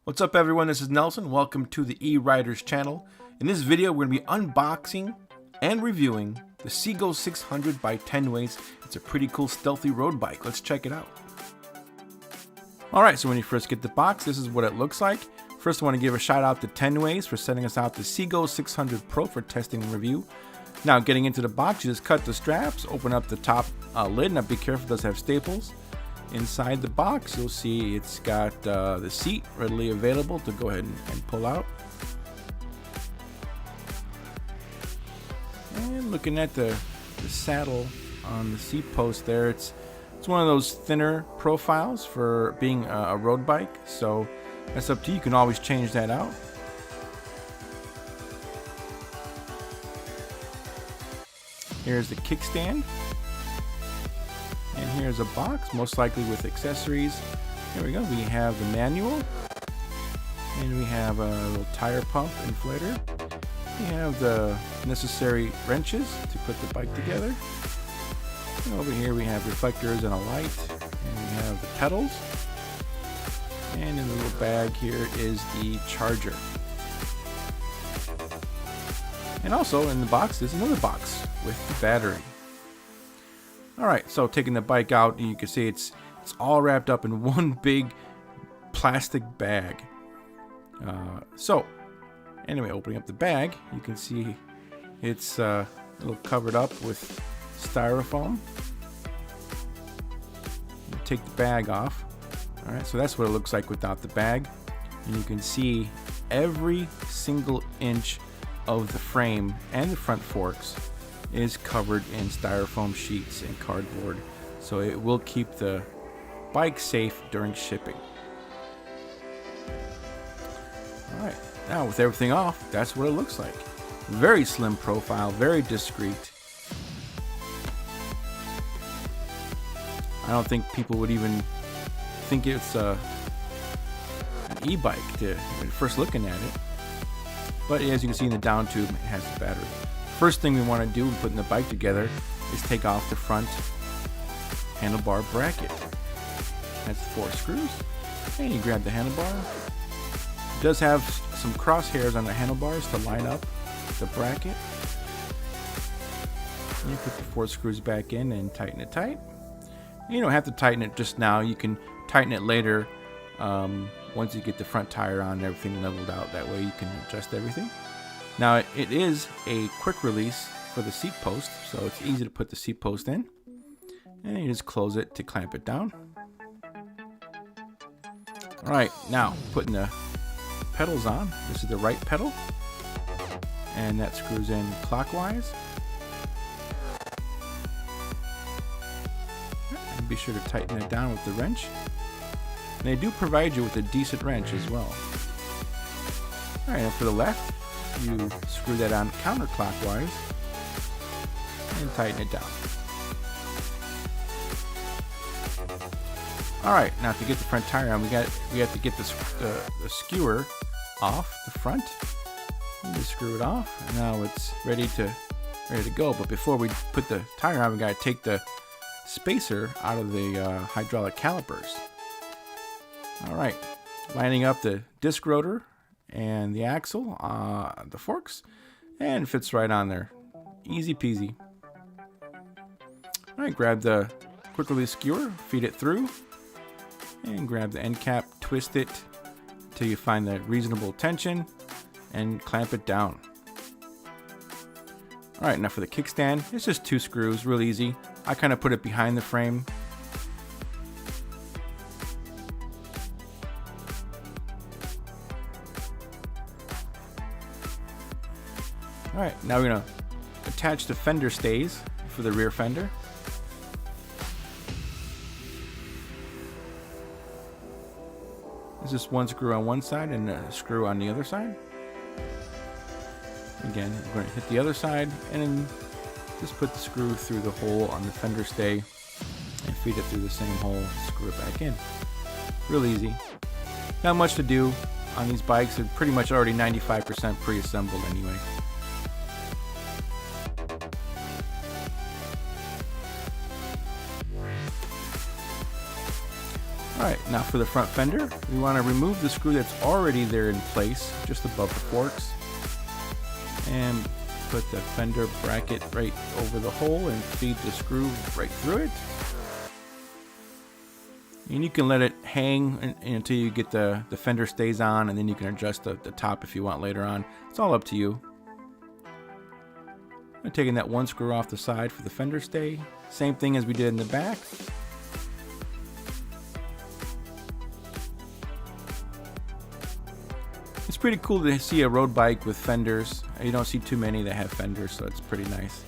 What's up everyone, this is Nelson. Welcome to the E-Ryders channel. In this video we're going to be unboxing and reviewing the CGO600 by Tenways. It's a pretty cool stealthy road bike. Let's check it out. Alright, so when you first get the box, this is what it looks like. First I want to give a shout out to Tenways for sending us out the CGO600 Pro for testing and review. Now getting into the box, you just cut the straps, open up the top lid. Now be careful, it does have staples. Inside the box, you'll see it's got the seat readily available to go ahead and pull out. And looking at the saddle on the seat post there, it's one of those thinner profiles for being a road bike, so that's up to you. You can always change that out. Here's the kickstand. And here's a box, most likely with accessories. Here we go. We have the manual. And we have a little tire pump inflator. We have the necessary wrenches to put the bike together. And over here we have reflectors and a light. And we have the pedals. And in the little bag here is the charger. And also in the box is another box with the battery. Alright, so taking the bike out, you can see it's all wrapped up in one big plastic bag. So, anyway, opening up the bag, you can see it's a little covered up with styrofoam. You take the bag off. Alright, so that's what it looks like without the bag. And you can see every single inch of the frame and the front forks is covered in styrofoam sheets and cardboard, so it will keep the bike safe during shipping. Alright, now with everything off, that's what it looks like. Very slim profile, very discreet. I don't think people would even think it's an e-bike when first looking at it, but as you can see in the down tube, it has the battery. First thing we want to do when putting the bike together is take off the front handlebar bracket. That's 4 screws. And you grab the handlebar. It does have some crosshairs on the handlebars to line up the bracket. And you put the 4 screws back in and tighten it tight. You don't have to tighten it just now. You can tighten it later once you get the front tire on and everything leveled out. That way you can adjust everything. Now it is a quick release for the seat post, so it's easy to put the seat post in. And you just close it to clamp it down. Alright, now putting the pedals on. This is the right pedal. And that screws in clockwise. And be sure to tighten it down with the wrench. And they do provide you with a decent wrench as well. Alright, and for the left, you screw that on counterclockwise and tighten it down. Alright, now to get the front tire on, we have to get the skewer off the front. You just screw it off, and now it's ready to go. But before we put the tire on, we got to take the spacer out of the hydraulic calipers. Alright, lining up the disc rotor and the axle, the forks, and it fits right on there. Easy peasy. Alright, grab the quick release skewer, feed it through, and grab the end cap, twist it till you find the reasonable tension, and clamp it down. Alright, now for the kickstand, it's just 2 screws, real easy. I kind of put it behind the frame. Alright, now we're going to attach the fender stays for the rear fender. There's just 1 screw on one side and a screw on the other side. Again, we're going to hit the other side and then just put the screw through the hole on the fender stay and feed it through the same hole, screw it back in. Real easy. Not much to do on these bikes. They're pretty much already 95% pre-assembled anyway. Alright, now for the front fender, we want to remove the screw that's already there in place, just above the forks. And put the fender bracket right over the hole and feed the screw right through it. And you can let it hang until you get the fender stays on, and then you can adjust the top if you want later on. It's all up to you. I'm taking that one screw off the side for the fender stay. Same thing as we did in the back. It's pretty cool to see a road bike with fenders. You don't see too many that have fenders, so it's pretty nice.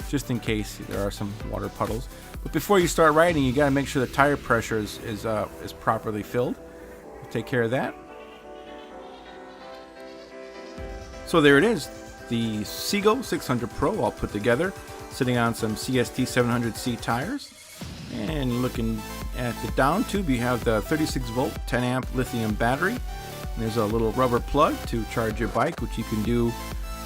Just in case there are some water puddles. But before you start riding, you got to make sure the tire pressure is properly filled. Take care of that. So there it is, the CGO600 Pro all put together, sitting on some CST 700C tires. And looking at the down tube, you have the 36 volt 10 amp lithium battery. And there's a little rubber plug to charge your bike, which you can do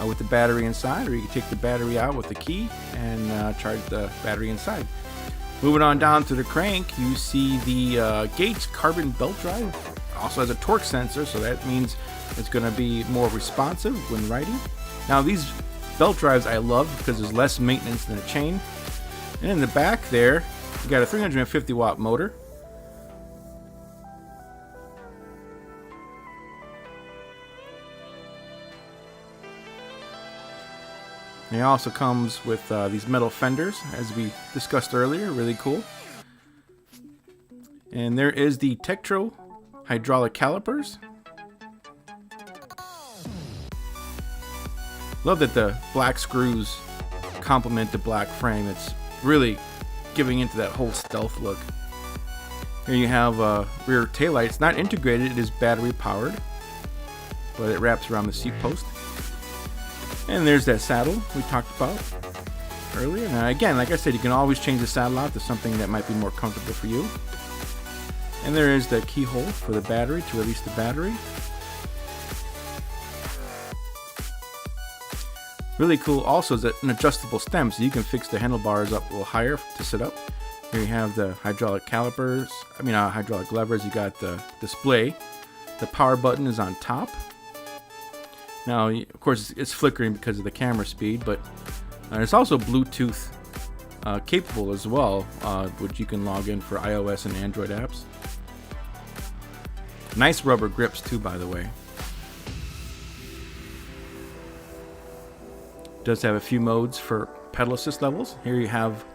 with the battery inside, or you can take the battery out with the key and charge the battery inside. Moving on down to the crank, you see the Gates carbon belt drive. Also has a torque sensor, so that means it's going to be more responsive when riding. Now these belt drives I love because there's less maintenance than a chain. And in the back there, you got a 350 watt motor. And it also comes with these metal fenders, as we discussed earlier, really cool. And there is the Tektro hydraulic calipers. Love that the black screws complement the black frame. It's really giving into that whole stealth look. Here you have a rear taillight. It's not integrated, it is battery powered, but it wraps around the seat post. And there's that saddle we talked about earlier. Now again, like I said, you can always change the saddle out to something that might be more comfortable for you. And there is the keyhole for the battery to release the battery. Really cool also is an adjustable stem, so you can fix the handlebars up a little higher to sit up. Here you have the hydraulic hydraulic levers. You got the display. The power button is on top. Now, of course, it's flickering because of the camera speed, but it's also Bluetooth capable as well, which you can log in for iOS and Android apps. Nice rubber grips too, by the way. Does have a few modes for pedal assist levels. Here you have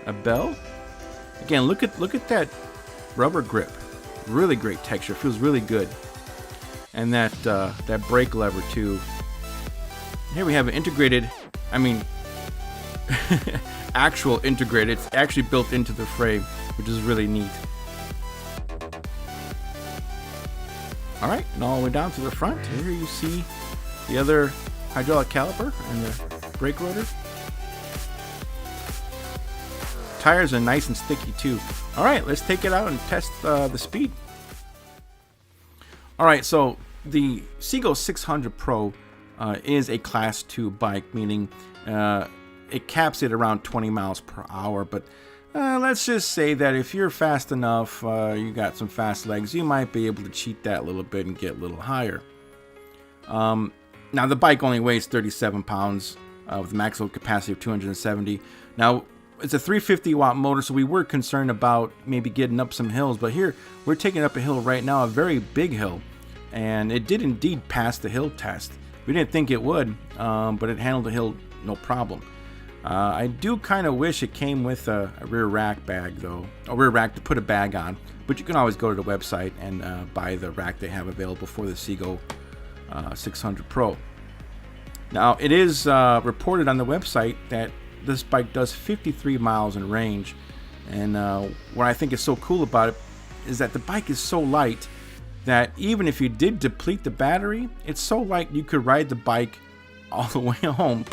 a bell. Again, look at that rubber grip. Really great texture. Feels really good. And that brake lever too. Here we have an integrated, actual integrated. It's actually built into the frame, which is really neat. All right, and all the way down to the front, here you see the other hydraulic caliper and the brake rotor. Tires are nice and sticky too. All right, let's take it out and test the speed. All right, so the CGO600 Pro is a Class 2 bike, meaning it caps it around 20 miles per hour. But let's just say that if you're fast enough, you got some fast legs, you might be able to cheat that a little bit and get a little higher. Now, the bike only weighs 37 pounds with a maximum capacity of 270. Now, it's a 350 watt motor, so we were concerned about maybe getting up some hills, but here we're taking up a hill right now, a very big hill, and it did indeed pass the hill test. We didn't think it would, but it handled the hill no problem. I do kind of wish it came with a rear rack bag though, a rear rack to put a bag on, but you can always go to the website and buy the rack they have available for the CGO600 Pro. Now, it is reported on the website that this bike does 53 miles in range, and what I think is so cool about it is that the bike is so light that even if you did deplete the battery, it's so light you could ride the bike all the way home.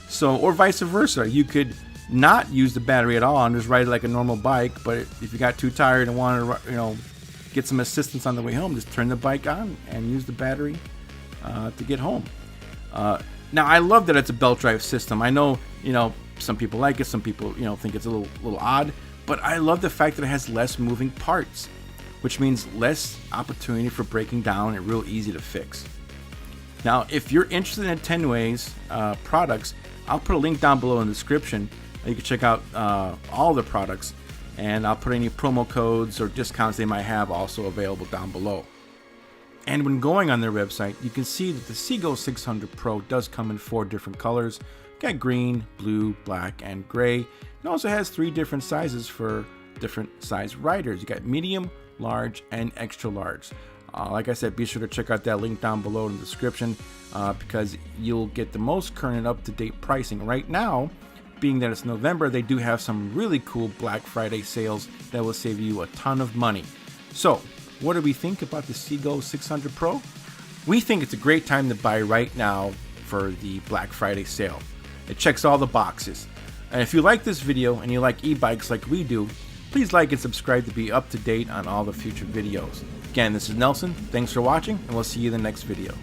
So, or vice versa, you could not use the battery at all and just ride it like a normal bike, but if you got too tired and wanted to, get some assistance on the way home, just turn the bike on and use the battery to get home. Now, I love that it's a belt drive system. I know, some people like it, some people, think it's a little odd, but I love the fact that it has less moving parts. which means less opportunity for breaking down and real easy to fix. Now, if you're interested in Tenways products, I'll put a link down below in the description. You can check out all the products, and I'll put any promo codes or discounts they might have also available down below. And when going on their website, you can see that the CGO600 Pro does come in 4 different colors. Got green, blue, black, and gray. It also has 3 different sizes for different size riders. You got medium, large, and extra large. Like I said, be sure to check out that link down below in the description because you'll get the most current and up-to-date pricing. Right now, being that it's November, they do have some really cool Black Friday sales that will save you a ton of money. So, what do we think about the CGO600 Pro? We think it's a great time to buy right now for the Black Friday sale. It checks all the boxes. And if you like this video and you like e-bikes like we do, please like and subscribe to be up to date on all the future videos. Again, this is Nelson. Thanks for watching, and we'll see you in the next video.